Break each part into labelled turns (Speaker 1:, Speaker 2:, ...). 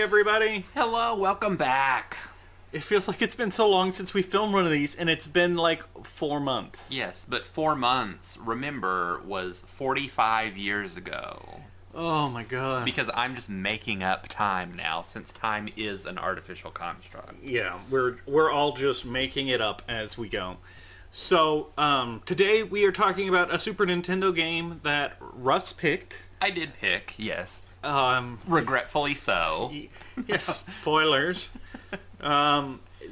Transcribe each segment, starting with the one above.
Speaker 1: everybody.
Speaker 2: Hello, welcome back.
Speaker 1: It feels like it's been so long since we filmed one of these, and it's been like 4 months.
Speaker 2: Yes, but 4 months, remember, was 45 years ago.
Speaker 1: Oh my god.
Speaker 2: Because I'm just making up time now, since time is an artificial construct.
Speaker 1: Yeah, we're all just making it up as we go. So, today we are talking about a Super Nintendo game that Russ picked.
Speaker 2: I did pick, yes.
Speaker 1: Regretfully
Speaker 2: so.
Speaker 1: Yes, spoilers.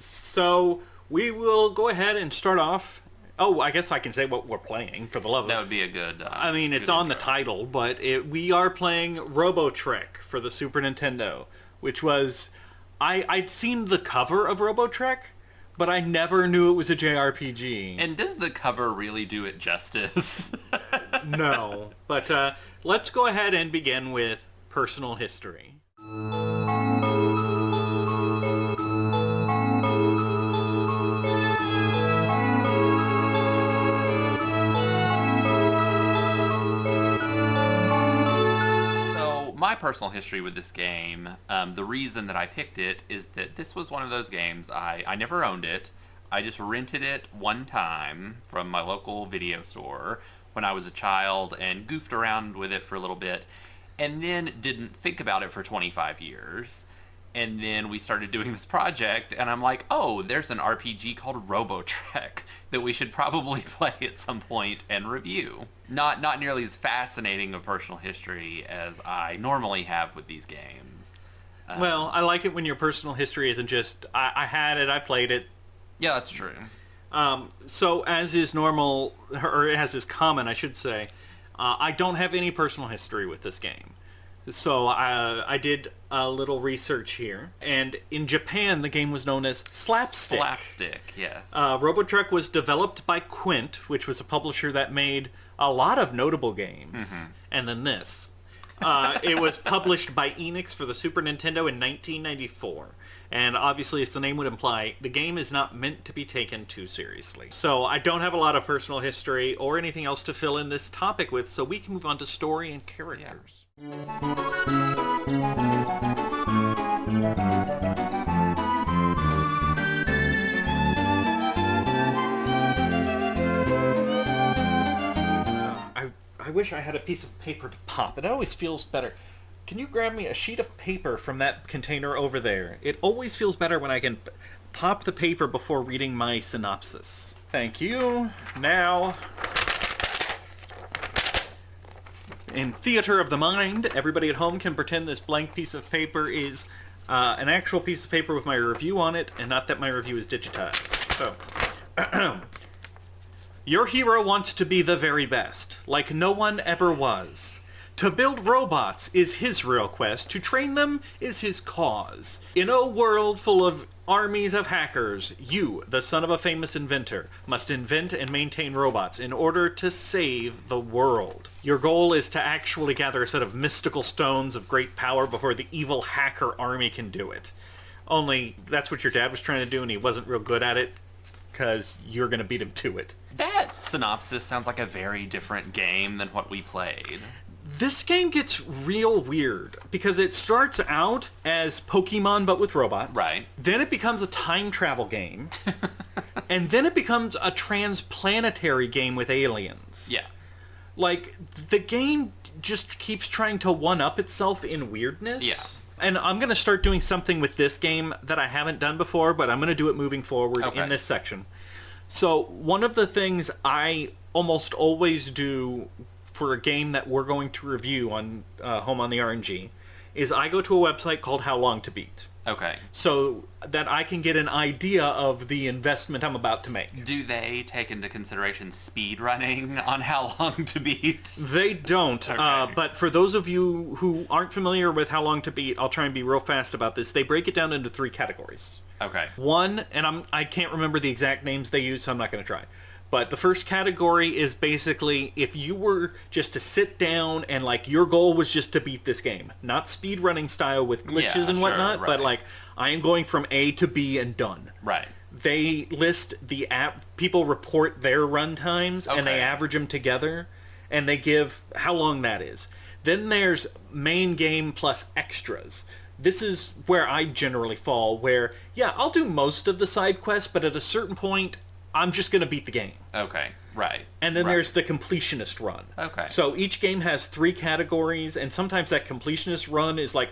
Speaker 1: So we will go ahead and start off. Oh, I guess I can say what we're playing, for the love of it.
Speaker 2: That would be a good
Speaker 1: I mean, it's on the title, but we are playing Robotrek for the Super Nintendo, which was... I'd seen the cover of Robotrek, but I never knew it was a JRPG.
Speaker 2: And does the cover really do it justice?
Speaker 1: No. But let's go ahead and begin with personal history.
Speaker 2: My personal history with this game, the reason that I picked it is that this was one of those games, I never owned it. I just rented it one time from my local video store when I was a child and goofed around with it for a little bit and then didn't think about it for 25 years. And then we started doing this project and I'm like, oh, there's an RPG called Robotrek that we should probably play at some point and review. Not nearly as fascinating a personal history as I normally have with these games.
Speaker 1: Well, I like it when your personal history isn't just, I had it, I played it.
Speaker 2: Yeah, that's true.
Speaker 1: So as is normal, or as is common, I should say, I don't have any personal history with this game. So I did a little research here, and in Japan the game was known as Slapstick.
Speaker 2: Slapstick, yes.
Speaker 1: Robotrek was developed by Quint, which was a publisher that made a lot of notable games, and then this. It was published by Enix for the Super Nintendo in 1994, and obviously, as the name would imply, the game is not meant to be taken too seriously. So I don't have a lot of personal history or anything else to fill in this topic with, so we can move on to story and characters. Yeah. I wish I had a piece of paper to pop. It always feels better. Can you grab me a sheet of paper from that container over there? It always feels better when I can pop the paper before reading my synopsis. Thank you. Now... in Theater of the Mind, everybody at home can pretend this blank piece of paper is an actual piece of paper with my review on it, and not that my review is digitized. So, your hero wants to be the very best, like no one ever was. To build robots is his real quest, to train them is his cause. In a world full of armies of hackers, you, the son of a famous inventor, must invent and maintain robots in order to save the world. Your goal is to actually gather a set of mystical stones of great power before the evil hacker army can do it. Only, that's what your dad was trying to do and he wasn't real good at it, because you're going to beat him to it.
Speaker 2: That synopsis sounds like a very different game than what we played.
Speaker 1: This game gets real weird, because it starts out as Pokemon but with robots.
Speaker 2: Right.
Speaker 1: Then it becomes a time travel game. And then it becomes a transplanetary game with aliens.
Speaker 2: Yeah.
Speaker 1: Like, the game just keeps trying to one-up itself in weirdness.
Speaker 2: Yeah.
Speaker 1: And I'm going to start doing something with this game that I haven't done before, but I'm going to do it moving forward in this section. So, one of the things I almost always do for a game that we're going to review on Home on the RNG is I go to a website called How Long to Beat.
Speaker 2: Okay.
Speaker 1: So that I can get an idea of the investment I'm about to make.
Speaker 2: Do they take into consideration speed running on How Long to Beat?
Speaker 1: They don't.
Speaker 2: Okay.
Speaker 1: But for those of you who aren't familiar with How Long to Beat, I'll try and be real fast about this. They break it down into 3 categories.
Speaker 2: Okay.
Speaker 1: One, and I can't remember the exact names they use, so I'm not going to try. But the first category is basically if you were just to sit down and like your goal was just to beat this game. Not speedrunning style with glitches and whatnot,
Speaker 2: right.
Speaker 1: But like I am going from A to B and done.
Speaker 2: Right.
Speaker 1: They list the app, people report their run times and they average them together and they give how long that is. Then there's main game plus extras. this is where I generally fall, where, yeah, I'll do most of the side quests, but at a certain point, I'm just going to beat the game.
Speaker 2: Okay, right.
Speaker 1: And then
Speaker 2: right.
Speaker 1: there's the completionist run.
Speaker 2: Okay.
Speaker 1: So each game has 3 categories, and sometimes that completionist run is like,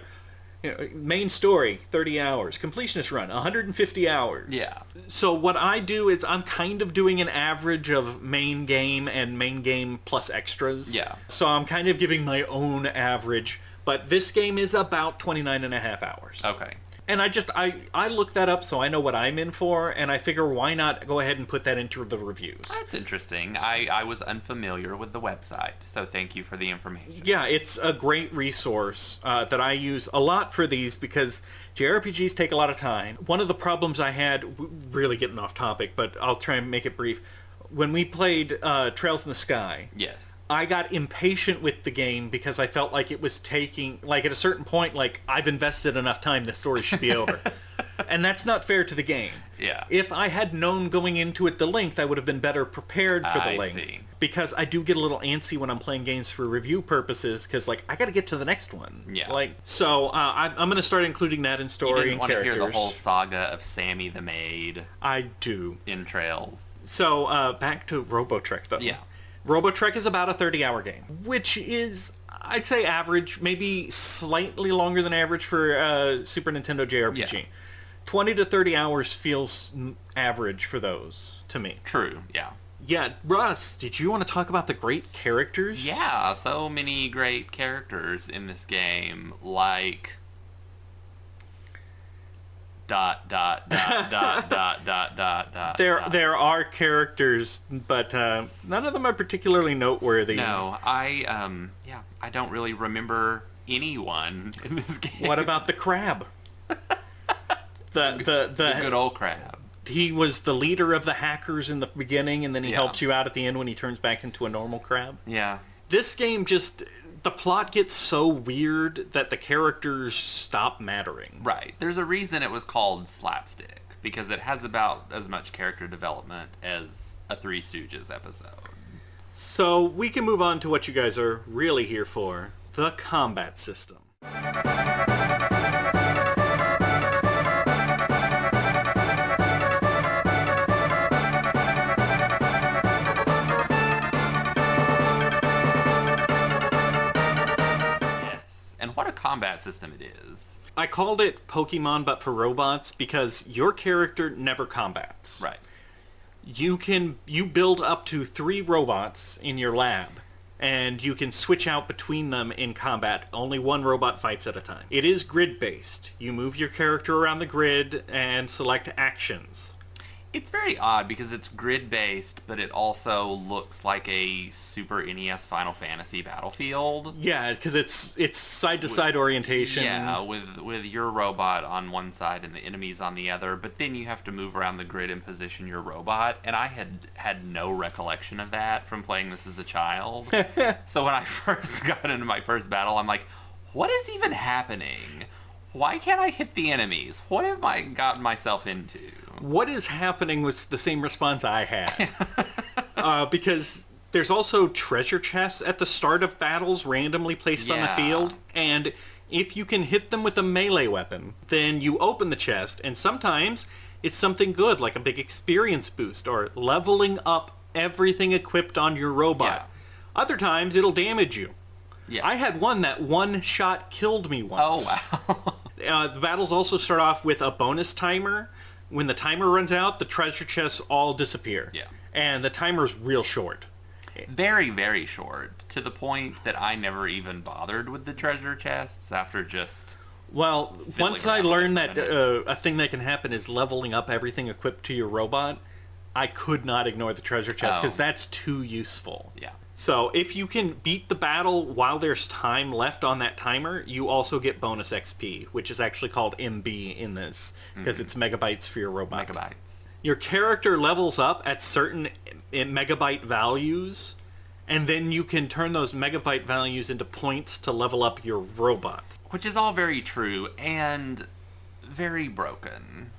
Speaker 1: main story, 30 hours. Completionist run, 150 hours.
Speaker 2: Yeah.
Speaker 1: So what I do is I'm kind of doing an average of main game and main game plus extras.
Speaker 2: Yeah.
Speaker 1: So I'm kind of giving my own average, but this game is about 29 and a half hours.
Speaker 2: Okay.
Speaker 1: And I look that up so I know what I'm in for, and I figure why not go ahead and put that into the reviews.
Speaker 2: That's interesting. I was unfamiliar with the website, so thank you for the information.
Speaker 1: Yeah, it's a great resource that I use a lot for these because JRPGs take a lot of time. One of the problems I had, really getting off topic, but I'll try and make it brief, when we played Trails in the Sky.
Speaker 2: Yes.
Speaker 1: I got impatient with the game because I felt like it was taking, like at a certain point, like I've invested enough time, the story should be over. And that's not fair to the game.
Speaker 2: Yeah.
Speaker 1: If I had known going into it the length, I would have been better prepared for the
Speaker 2: I
Speaker 1: length.
Speaker 2: see.
Speaker 1: Because I do get a little antsy when I'm playing games for review purposes, because like I got to get to the next one.
Speaker 2: Yeah.
Speaker 1: Like so, I'm going to start including that in
Speaker 2: You
Speaker 1: story
Speaker 2: didn't
Speaker 1: and
Speaker 2: want to
Speaker 1: characters.
Speaker 2: hear the whole saga of Sammy the Maid
Speaker 1: I do.
Speaker 2: in Trails.
Speaker 1: So back to Robotrek though.
Speaker 2: Yeah.
Speaker 1: Robotrek is about a 30-hour game, which is, I'd say, average, maybe slightly longer than average for a Super Nintendo JRPG.
Speaker 2: Yeah.
Speaker 1: 20 to 30 hours feels average for those, to me.
Speaker 2: True, yeah.
Speaker 1: Yeah, Russ, did you want to talk about the great characters?
Speaker 2: Yeah, so many great characters in this game, like... ...
Speaker 1: There are characters, but none of them are particularly noteworthy.
Speaker 2: No, I don't really remember anyone in this game.
Speaker 1: What about the crab? The
Speaker 2: good old crab?
Speaker 1: He was the leader of the hackers in the beginning, and then he
Speaker 2: Yeah.
Speaker 1: helps you out at the end when he turns back into a normal crab.
Speaker 2: Yeah.
Speaker 1: This game just... The plot gets so weird that the characters stop mattering.
Speaker 2: Right. There's a reason it was called Slapstick, because it has about as much character development as a Three Stooges episode.
Speaker 1: So we can move on to what you guys are really here for, the combat system.
Speaker 2: And what a combat system it is.
Speaker 1: I called it Pokemon but for robots because your character never combats.
Speaker 2: Right.
Speaker 1: You build up to 3 robots in your lab, and you can switch out between them in combat. Only one robot fights at a time. It is grid-based. You move your character around the grid and select actions.
Speaker 2: It's very odd because it's grid-based, but it also looks like a Super NES Final Fantasy Battlefield.
Speaker 1: Yeah, because it's side-to-side orientation.
Speaker 2: Yeah, with your robot on one side and the enemies on the other, but then you have to move around the grid and position your robot, and I had no recollection of that from playing this as a child. So when I first got into my first battle, I'm like, what is even happening? Why can't I hit the enemies? What have I gotten myself into?
Speaker 1: What is happening was the same response I had. Because there's also treasure chests at the start of battles randomly placed on the
Speaker 2: Yeah.
Speaker 1: field, and if you can hit them with a melee weapon, then you open the chest, and sometimes it's something good, like a big experience boost, or leveling up everything equipped on your robot.
Speaker 2: Yeah.
Speaker 1: Other times, it'll damage you.
Speaker 2: Yeah.
Speaker 1: I had one that one shot killed me once.
Speaker 2: Oh, wow.
Speaker 1: The battles also start off with a bonus timer. When the timer runs out, the treasure chests all disappear.
Speaker 2: Yeah.
Speaker 1: And the timer's real short.
Speaker 2: Very, very short, to the point that I never even bothered with the treasure chests after just...
Speaker 1: Well, once I
Speaker 2: around
Speaker 1: learned
Speaker 2: with
Speaker 1: that
Speaker 2: it.
Speaker 1: a thing that can happen is leveling up everything equipped to your robot, I could not ignore the treasure chest because
Speaker 2: Oh.
Speaker 1: that's too useful.
Speaker 2: Yeah.
Speaker 1: So if you can beat the battle while there's time left on that timer, you also get bonus XP, which is actually called MB in this, because it's megabytes for your robot.
Speaker 2: Megabytes.
Speaker 1: Your character levels up at certain megabyte values, and then you can turn those megabyte values into points to level up your robot.
Speaker 2: Which is all very true and very broken.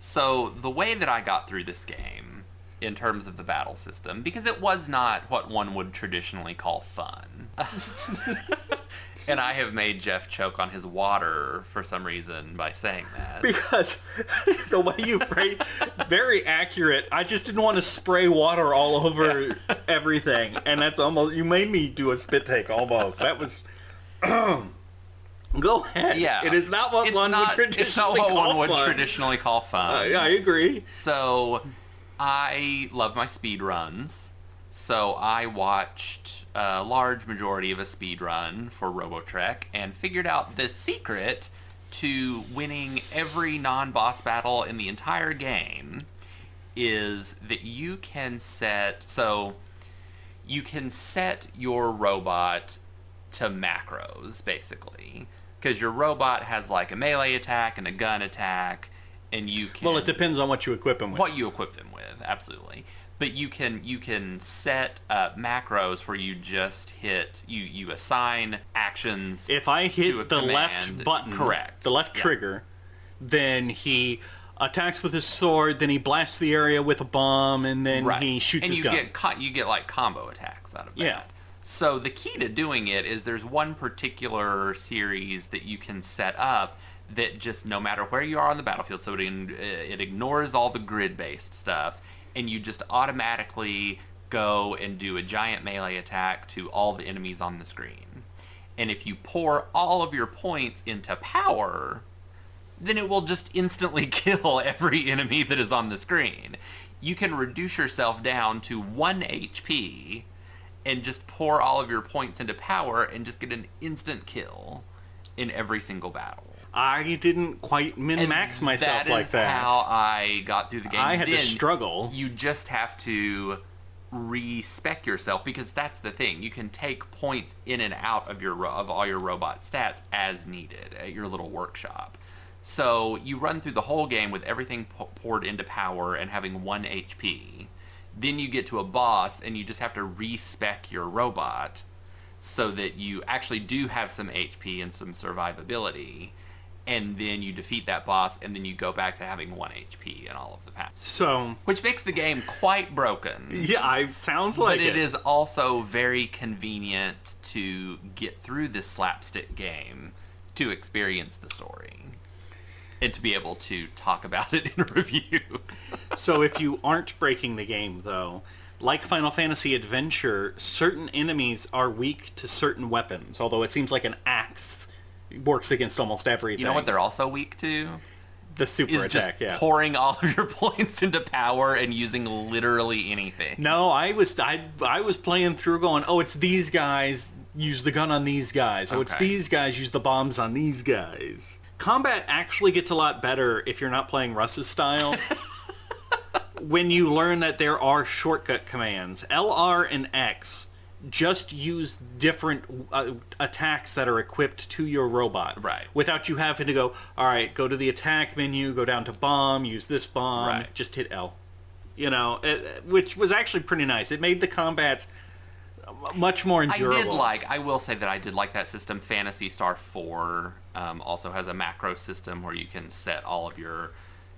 Speaker 2: So the way that I got through this game, in terms of the battle system, because it was not what one would traditionally call fun. And I have made Jeff choke on his water for some reason by saying that.
Speaker 1: Because the way you phrase, very accurate. I just didn't want to spray water all over everything, and that's almost. You made me do a spit take almost. That was. Go ahead.
Speaker 2: Yeah,
Speaker 1: it is not what one would traditionally
Speaker 2: it's not what
Speaker 1: call
Speaker 2: one would
Speaker 1: fun.
Speaker 2: traditionally call fun.
Speaker 1: Yeah, I agree.
Speaker 2: So, I love my speed runs. So I watched a large majority of a speed run for Robotrek and figured out the secret to winning every non-boss battle in the entire game is that you can set your robot to macros, basically. Because your robot has like a melee attack and a gun attack, and you can...
Speaker 1: Well, it depends on what you equip them with.
Speaker 2: What you equip them with, absolutely. But you can set macros where you just hit, you assign actions.
Speaker 1: If I hit
Speaker 2: to a
Speaker 1: the
Speaker 2: command.
Speaker 1: left button,
Speaker 2: Correct.
Speaker 1: the left trigger, then he attacks with his sword, then he blasts the area with a bomb, and then he shoots his gun.
Speaker 2: And you get like combo attacks out of that.
Speaker 1: Yeah.
Speaker 2: So the key to doing it is there's one particular series that you can set up that just no matter where you are on the battlefield, so it ignores all the grid-based stuff, and you just automatically go and do a giant melee attack to all the enemies on the screen. And if you pour all of your points into power, then it will just instantly kill every enemy that is on the screen. You can reduce yourself down to 1 HP and just pour all of your points into power and just get an instant kill in every single battle.
Speaker 1: I didn't quite min-max myself like that.
Speaker 2: That is how I got through the game.
Speaker 1: I had to struggle.
Speaker 2: You just have to respec yourself, because that's the thing. You can take points in and out of all your robot stats as needed at your little workshop. So you run through the whole game with everything poured into power and having 1 HP. Then you get to a boss and you just have to respec your robot so that you actually do have some HP and some survivability. And then you defeat that boss, and then you go back to having 1 HP and all of the power.
Speaker 1: So,
Speaker 2: which makes the game quite broken.
Speaker 1: Yeah, sounds like it.
Speaker 2: But it is also very convenient to get through this slapstick game to experience the story. And to be able to talk about it in a review.
Speaker 1: So if you aren't breaking the game, though, like Final Fantasy Adventure, certain enemies are weak to certain weapons, although it seems like an axe works against almost everything.
Speaker 2: You know what they're also weak to?
Speaker 1: The super attack,
Speaker 2: just pouring all of your points into power and using literally anything.
Speaker 1: No, I was playing through going, oh, it's these guys, use the gun on these guys. Oh, it's these guys, use the bombs on these guys. Combat actually gets a lot better if you're not playing Russ's style. When you learn that there are shortcut commands. LR and X just use different attacks that are equipped to your robot.
Speaker 2: Right.
Speaker 1: Without you having to go, all right, go to the attack menu, go down to bomb, use this bomb, just hit L. You know, which was actually pretty nice. It made the combats much more endurable.
Speaker 2: I will say that I did like that system. Phantasy Star 4 also has a macro system where you can set all of your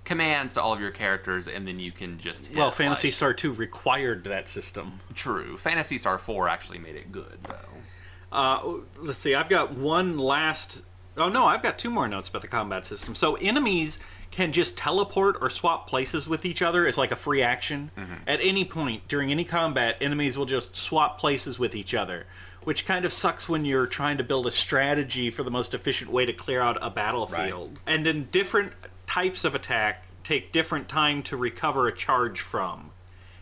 Speaker 2: commands to all of your characters, and then you can just hit,
Speaker 1: Phantasy Star 2 required that system.
Speaker 2: True. Phantasy Star 4 actually made it good, though.
Speaker 1: Let's see, I've got one last... Oh, no, I've got 2 more notes about the combat system. So enemies can just teleport or swap places with each other as like a free action. Mm-hmm. At any point during any combat, enemies will just swap places with each other, which kind of sucks when you're trying to build a strategy for the most efficient way to clear out a battlefield. Right. And then different types of attack take different time to recover a charge from.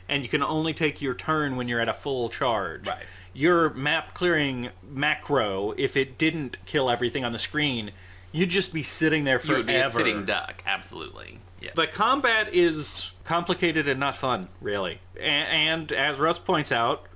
Speaker 1: And you can only take your turn when you're at a full charge.
Speaker 2: Right.
Speaker 1: Your map clearing macro, if it didn't kill everything on the screen, you'd just be sitting there forever.
Speaker 2: You would be a sitting duck, absolutely. Yeah.
Speaker 1: But combat is complicated and not fun, really. And as Russ points out,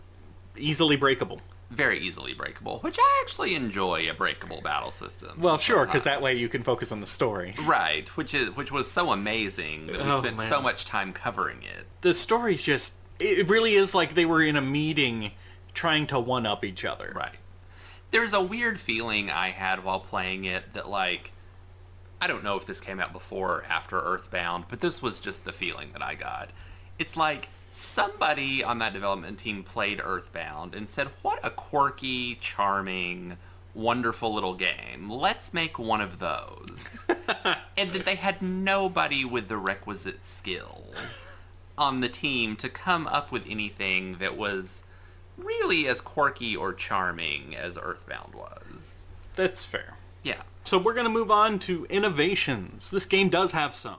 Speaker 1: easily breakable.
Speaker 2: Very easily breakable, which I actually enjoy a breakable battle system.
Speaker 1: Well, sure, because that way you can focus on the story.
Speaker 2: Right, which was so amazing that we spent so much time covering it.
Speaker 1: The story's just, it really is like they were in a meeting trying to one-up each other.
Speaker 2: Right. There's a weird feeling I had while playing it that, like, I don't know if this came out before or after Earthbound, but this was just the feeling that I got. It's like somebody on that development team played Earthbound and said, what a quirky, charming, wonderful little game. Let's make one of those. And that they had nobody with the requisite skill on the team to come up with anything that was really as quirky or charming as Earthbound was.
Speaker 1: That's fair.
Speaker 2: Yeah.
Speaker 1: So we're going to move on to innovations. This game does have some.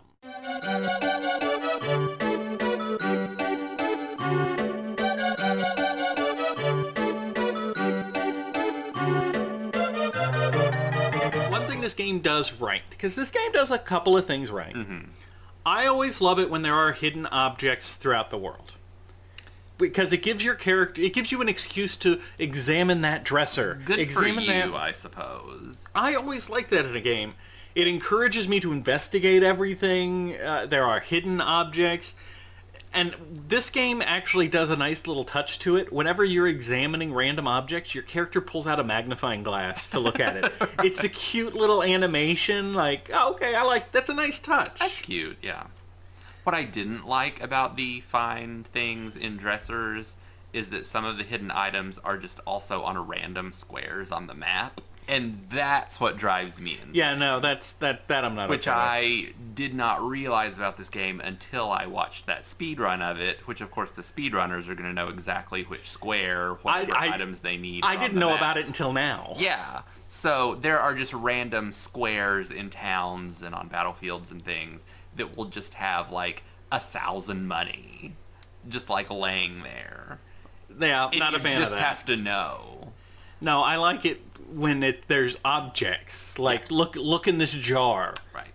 Speaker 1: One thing this game does right, because this game does a couple of things right. I always love it when there are hidden objects throughout the world. Because it gives your character, it gives you an excuse to examine that dresser.
Speaker 2: Good for you, I suppose.
Speaker 1: I always like that in a game. It encourages me to investigate everything. There are hidden objects. And this game actually does a nice little touch to it. Whenever you're examining random objects, your character pulls out a magnifying glass to look at it. It's a cute little animation, like, oh, okay, that's a nice touch.
Speaker 2: That's cute, yeah. What I didn't like about the find things in dressers is that some of the hidden items are just also on random squares on the map. And that's what drives me insane.
Speaker 1: Yeah, no, that I'm not
Speaker 2: Which
Speaker 1: okay with.
Speaker 2: I did not realize about this game until I watched that speedrun of it, which of course the speedrunners are going to know exactly which square, what items they need.
Speaker 1: I didn't know about it until now.
Speaker 2: Yeah. So there are just random squares in towns and on battlefields and things that will just have like 1,000 money just like laying there.
Speaker 1: Yeah, not a fan of that.
Speaker 2: You just have to know.
Speaker 1: No, I like it when there's objects. Like, look in this jar.
Speaker 2: Right.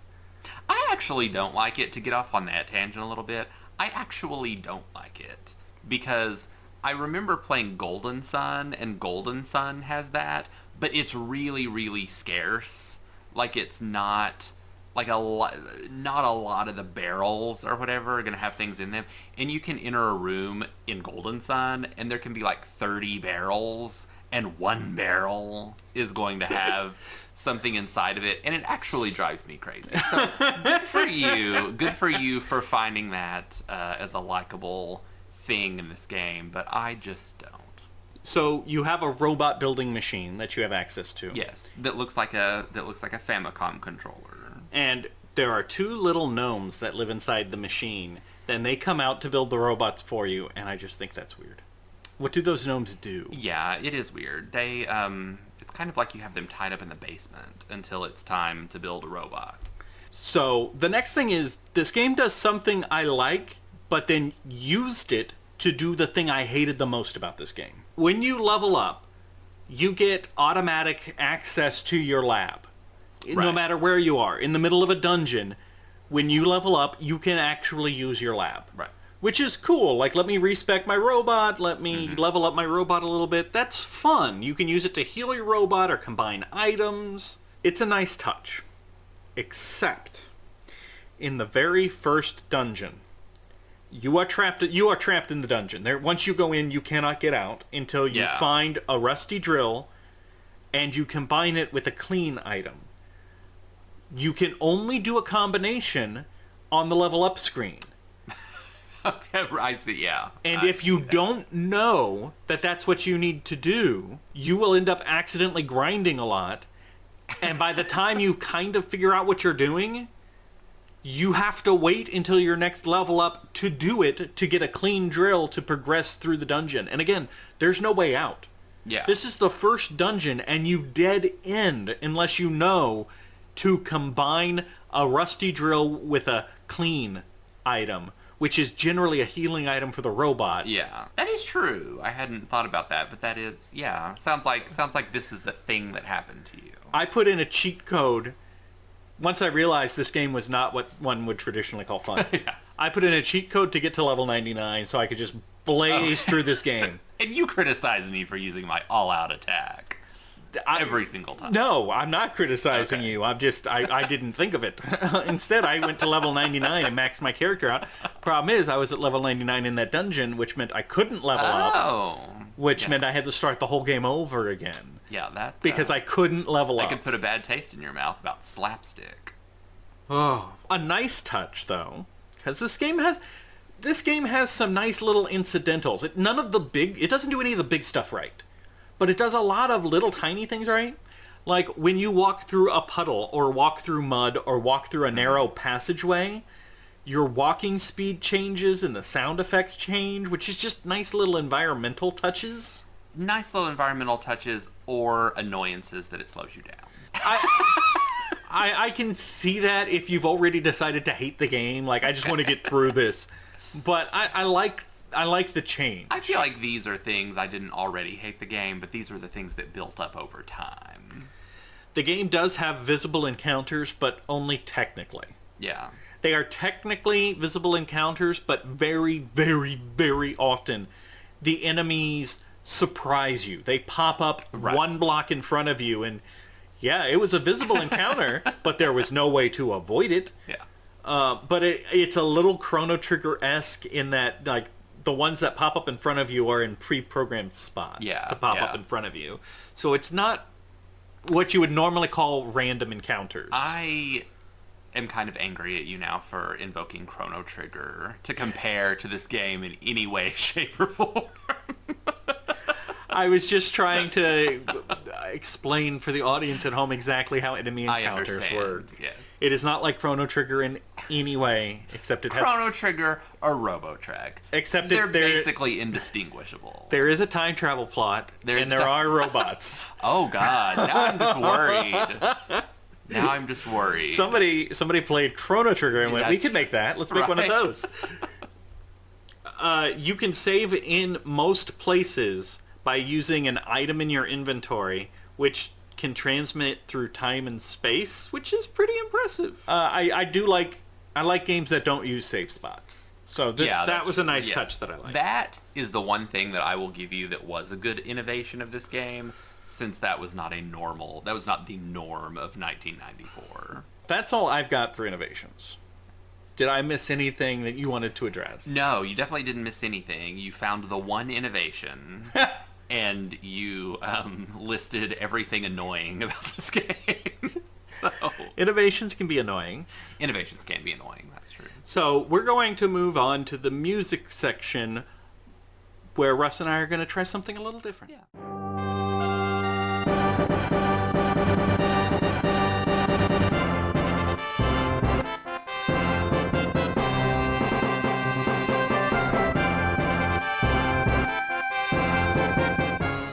Speaker 2: I actually don't like it, to get off on that tangent a little bit. I actually don't like it because I remember playing Golden Sun, and Golden Sun has that, but it's really, really scarce. Like, it's not like not a lot of the barrels or whatever are going to have things in them. And you can enter a room in Golden Sun, and there can be like 30 barrels, and one barrel is going to have something inside of it, and it actually drives me crazy. So good for you. Good for you for finding that as a likable thing in this game, but I just don't.
Speaker 1: So you have a robot building machine that you have access to.
Speaker 2: Yes, that looks like a Famicom controller.
Speaker 1: And there are two little gnomes that live inside the machine. Then they come out to build the robots for you, and I just think that's weird. What do those gnomes do?
Speaker 2: Yeah, it is weird. They, it's kind of like you have them tied up in the basement until it's time to build a robot.
Speaker 1: So the next thing is, this game does something I like, but then used it to do the thing I hated the most about this game. When you level up, you get automatic access to your lab. Right. No matter where you are. In the middle of a dungeon, when you level up, you can actually use your lab.
Speaker 2: Right.
Speaker 1: Which is cool. Like, let me respec my robot, let me level up my robot a little bit. That's fun. You can use it to heal your robot or combine items. It's a nice touch. Except, in the very first dungeon, you are trapped in the dungeon. Once you go in, you cannot get out until you find a rusty drill and you combine it with a clean item. You can only do a combination on the level up screen.
Speaker 2: Okay, I see, yeah.
Speaker 1: And if you don't know that that's what you need to do, you will end up accidentally grinding a lot. And by the time you kind of figure out what you're doing, you have to wait until your next level up to do it, to get a clean drill to progress through the dungeon. And again, there's no way out.
Speaker 2: Yeah.
Speaker 1: This is the first dungeon, and you dead end unless you know to combine a rusty drill with a clean item, which is generally a healing item for the robot.
Speaker 2: Yeah, that is true. I hadn't thought about that, but that is, yeah, sounds like this is a thing that happened to you.
Speaker 1: I put in a cheat code once I realized this game was not what one would traditionally call fun.
Speaker 2: Yeah.
Speaker 1: I put in a cheat code to get to level 99 so I could just blaze through this game.
Speaker 2: And you criticize me for using my all-out attack every single time.
Speaker 1: No, I'm not criticizing you. I didn't think of it. Instead, I went to level 99 and maxed my character out. Problem is, I was at level 99 in that dungeon, which meant I couldn't level up. Which meant I had to start the whole game over again.
Speaker 2: Yeah, that...
Speaker 1: because I couldn't level up.
Speaker 2: I could put a bad taste in your mouth about Slapstick.
Speaker 1: Oh, a nice touch, though. Because this game has some nice little incidentals. It doesn't do any of the big stuff right. But it does a lot of little tiny things right. Like, when you walk through a puddle, or walk through mud, or walk through a narrow passageway, your walking speed changes and the sound effects change, which is just nice little environmental touches.
Speaker 2: Nice little environmental touches or annoyances that it slows you down.
Speaker 1: I can see that if you've already decided to hate the game. Like, I just want to get through this. But I like the change.
Speaker 2: I feel like these are things I didn't already hate the game, but these are the things that built up over time.
Speaker 1: The game does have visible encounters, but only technically.
Speaker 2: Yeah.
Speaker 1: They are technically visible encounters, but very, very, very often the enemies surprise you. They pop up one block in front of you, and yeah, it was a visible encounter, but there was no way to avoid it.
Speaker 2: Yeah.
Speaker 1: But it's a little Chrono Trigger-esque in that, like, the ones that pop up in front of you are in pre-programmed spots to pop up in front of you. So it's not what you would normally call random encounters.
Speaker 2: I am kind of angry at you now for invoking Chrono Trigger to compare to this game in any way, shape, or form.
Speaker 1: I was just trying to explain for the audience at home exactly how enemy encounters work.
Speaker 2: Yes.
Speaker 1: It is not like Chrono Trigger in any way, except it has...
Speaker 2: Chrono Trigger or Robotrek.
Speaker 1: Except
Speaker 2: they're basically indistinguishable.
Speaker 1: There is a time travel plot, and there are robots.
Speaker 2: Oh God! Now I'm just worried.
Speaker 1: Somebody played Chrono Trigger and went, we could make that. Let's make one of those. You can save in most places by using an item in your inventory, which can transmit through time and space, which is pretty impressive. I like games that don't use save spots. So that was a nice touch that I liked.
Speaker 2: That is the one thing that I will give you that was a good innovation of this game, since that was not the norm of 1994.
Speaker 1: That's all I've got for innovations. Did I miss anything that you wanted to address?
Speaker 2: No, you definitely didn't miss anything. You found the one innovation. And you listed everything annoying about this game. So
Speaker 1: innovations can be annoying.
Speaker 2: Innovations can be annoying, that's true.
Speaker 1: So we're going to move on to the music section, where Russ and I are going to try something a little different.
Speaker 2: Yeah.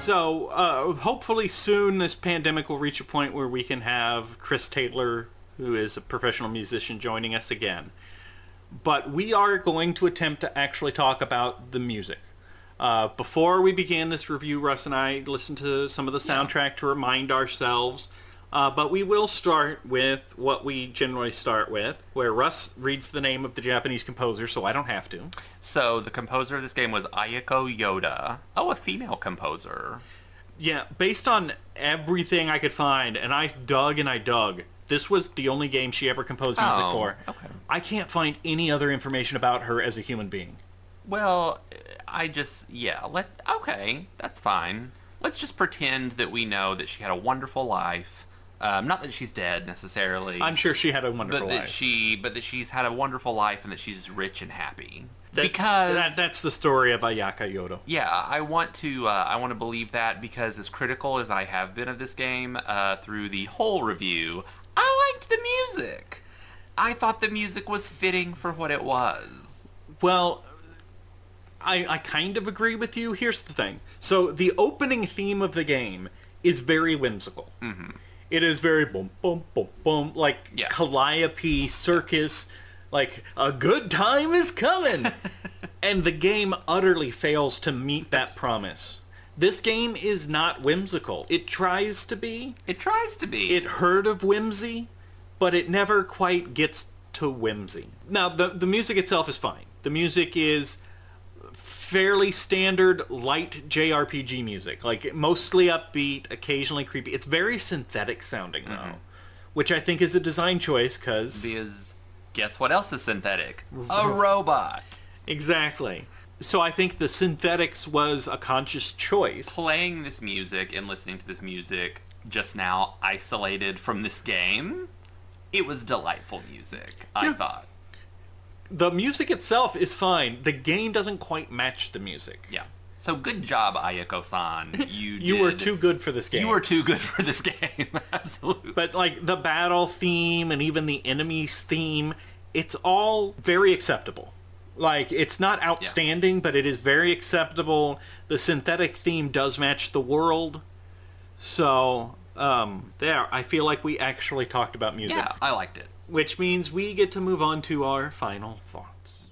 Speaker 1: So, hopefully soon this pandemic will reach a point where we can have Chris Taylor, who is a professional musician, joining us again. But we are going to attempt to actually talk about the music. Before we began this review, Russ and I listened to some of the soundtrack to remind ourselves. But we will start with what we generally start with, where Russ reads the name of the Japanese composer, so I don't have to.
Speaker 2: So the composer of this game was Ayako Yoda. Oh, a female composer.
Speaker 1: Yeah, based on everything I could find, and I dug, this was the only game she ever composed music for.
Speaker 2: Okay.
Speaker 1: I can't find any other information about her as a human being.
Speaker 2: Well, okay, that's fine. Let's just pretend that we know that she had a wonderful life. Not that she's dead necessarily.
Speaker 1: I'm sure she had a wonderful life.
Speaker 2: But that she's had a wonderful life and that she's rich and happy.
Speaker 1: That's the story of Ayaka Yoda.
Speaker 2: Yeah, I want to believe that, because as critical as I have been of this game through the whole review, I liked the music. I thought the music was fitting for what it was.
Speaker 1: Well, I kind of agree with you. Here's the thing. So the opening theme of the game is very whimsical. Mm-hmm. It is very boom, boom, boom, boom, like Calliope circus, like a good time is coming. And the game utterly fails to meet that promise. This game is not whimsical. It tries to be. It heard of whimsy, but it never quite gets to whimsy. Now, the music itself is fine. The music is fairly standard light JRPG music, like mostly upbeat, occasionally creepy. It's very synthetic sounding though, which I think is a design choice because
Speaker 2: guess what else is synthetic? A robot.
Speaker 1: Exactly. So I think the synthetics was a conscious choice.
Speaker 2: Playing this music and listening to this music just now isolated from this game, it was delightful music, I thought.
Speaker 1: The music itself is fine. The game doesn't quite match the music.
Speaker 2: Yeah. So good job, Ayako-san.
Speaker 1: You were too good for this game.
Speaker 2: You were too good for this game. Absolutely.
Speaker 1: But like the battle theme and even the enemies theme, it's all very acceptable. Like, it's not outstanding, but it is very acceptable. The synthetic theme does match the world. So, there, I feel like we actually talked about music.
Speaker 2: Yeah, I liked it.
Speaker 1: Which means we get to move on to our final thoughts.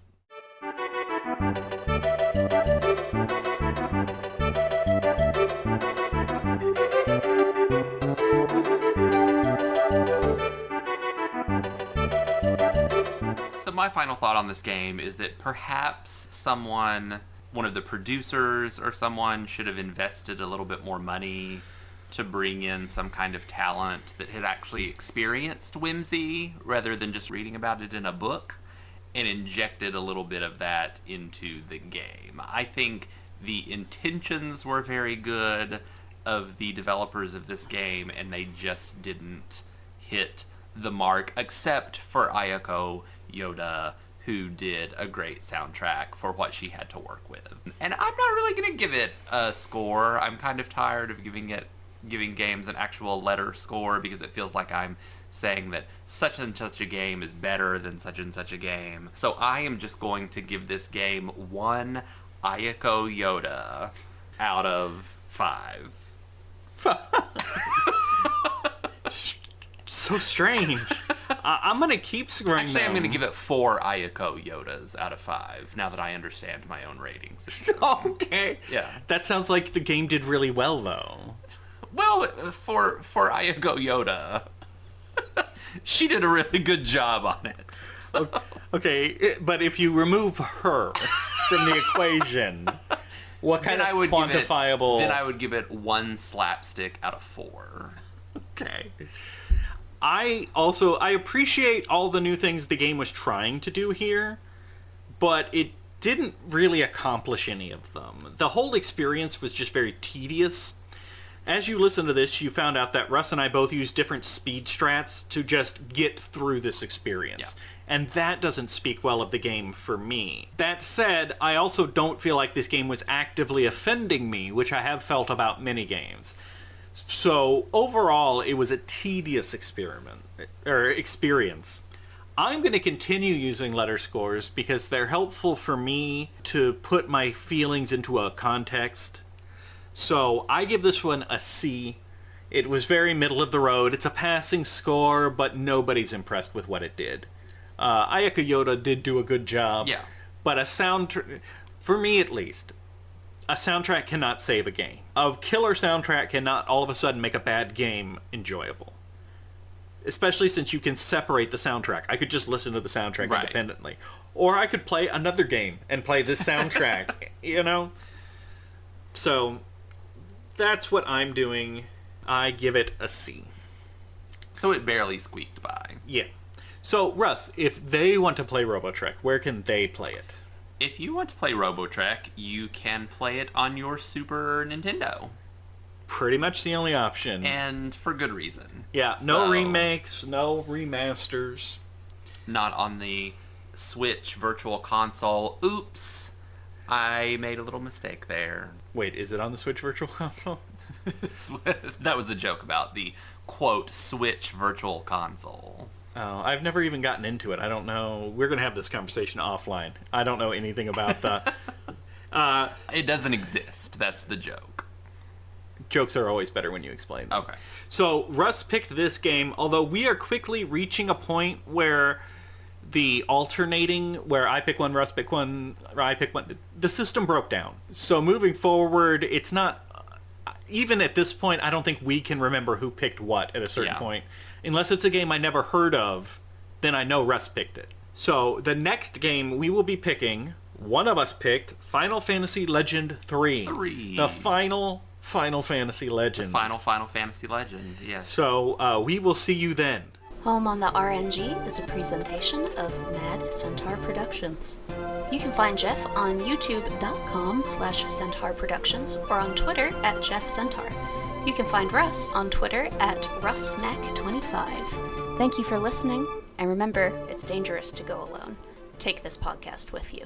Speaker 2: So my final thought on this game is that perhaps one of the producers or someone should have invested a little bit more money to bring in some kind of talent that had actually experienced whimsy rather than just reading about it in a book, and injected a little bit of that into the game. I think the intentions were very good of the developers of this game, and they just didn't hit the mark, except for Ayako Yoda, who did a great soundtrack for what she had to work with. And I'm not really going to give it a score. I'm kind of tired of giving games an actual letter score, because it feels like I'm saying that such and such a game is better than such and such a game. So I am just going to give this game 1 Ayako Yoda out of 5.
Speaker 1: So strange. I'm going to keep scoring
Speaker 2: Actually, I'm
Speaker 1: them.
Speaker 2: going to give it 4 Ayako Yodas out of 5, now that I understand my own ratings.
Speaker 1: Okay.
Speaker 2: Yeah.
Speaker 1: That sounds like the game did really well, though.
Speaker 2: Well, for Ayako Yoda, she did a really good job on it. So.
Speaker 1: Okay, but if you remove her from the equation, what kind of quantifiable...
Speaker 2: Then I would give it 1 slapstick out of 4.
Speaker 1: Okay. I appreciate all the new things the game was trying to do here, but it didn't really accomplish any of them. The whole experience was just very tedious. As you listen to this, you found out that Russ and I both use different speed strats to just get through this experience.
Speaker 2: Yeah.
Speaker 1: And that doesn't speak well of the game for me. That said, I also don't feel like this game was actively offending me, which I have felt about many games. So overall, it was a tedious experience. I'm going to continue using letter scores because they're helpful for me to put my feelings into a context. So I give this one a C. It was very middle of the road. It's a passing score, but nobody's impressed with what it did. Ayako Yoda did do a good job.
Speaker 2: Yeah.
Speaker 1: But for me at least, a soundtrack cannot save a game. A killer soundtrack cannot all of a sudden make a bad game enjoyable. Especially since you can separate the soundtrack. I could just listen to the soundtrack independently. Or I could play another game and play this soundtrack, you know? So, that's what I'm doing. I give it a C.
Speaker 2: So it barely squeaked by.
Speaker 1: Yeah. So, Russ, if they want to play Robotrek, where can they play it?
Speaker 2: If you want to play Robotrek, you can play it on your Super Nintendo.
Speaker 1: Pretty much the only option.
Speaker 2: And for good reason.
Speaker 1: Yeah, no remakes, no remasters.
Speaker 2: Not on the Switch Virtual Console. Oops. I made a little mistake there.
Speaker 1: Wait, is it on the Switch Virtual Console?
Speaker 2: That was a joke about the, quote, Switch Virtual Console.
Speaker 1: Oh, I've never even gotten into it. I don't know. We're going to have this conversation offline. I don't know anything about the...
Speaker 2: It doesn't exist. That's the joke.
Speaker 1: Jokes are always better when you explain them.
Speaker 2: Okay.
Speaker 1: So, Russ picked this game, although we are quickly reaching a point where the alternating, where I pick one, Russ pick one, or I pick one, the system broke down. So moving forward, it's not... Even at this point, I don't think we can remember who picked what at a certain point. Unless it's a game I never heard of, then I know Russ picked it. So the next game we will be picking, one of us picked Final Fantasy Legend 3. The final Final Fantasy Legend.
Speaker 2: The Final Fantasy Legend, yes.
Speaker 1: So we will see you then.
Speaker 3: Home on the RNG is a presentation of Mad Centaur Productions. You can find Jeff on youtube.com/Centaur Productions or on Twitter @JeffCentaur. You can find Russ on Twitter @RussMac25. Thank you for listening, and remember, it's dangerous to go alone. Take this podcast with you.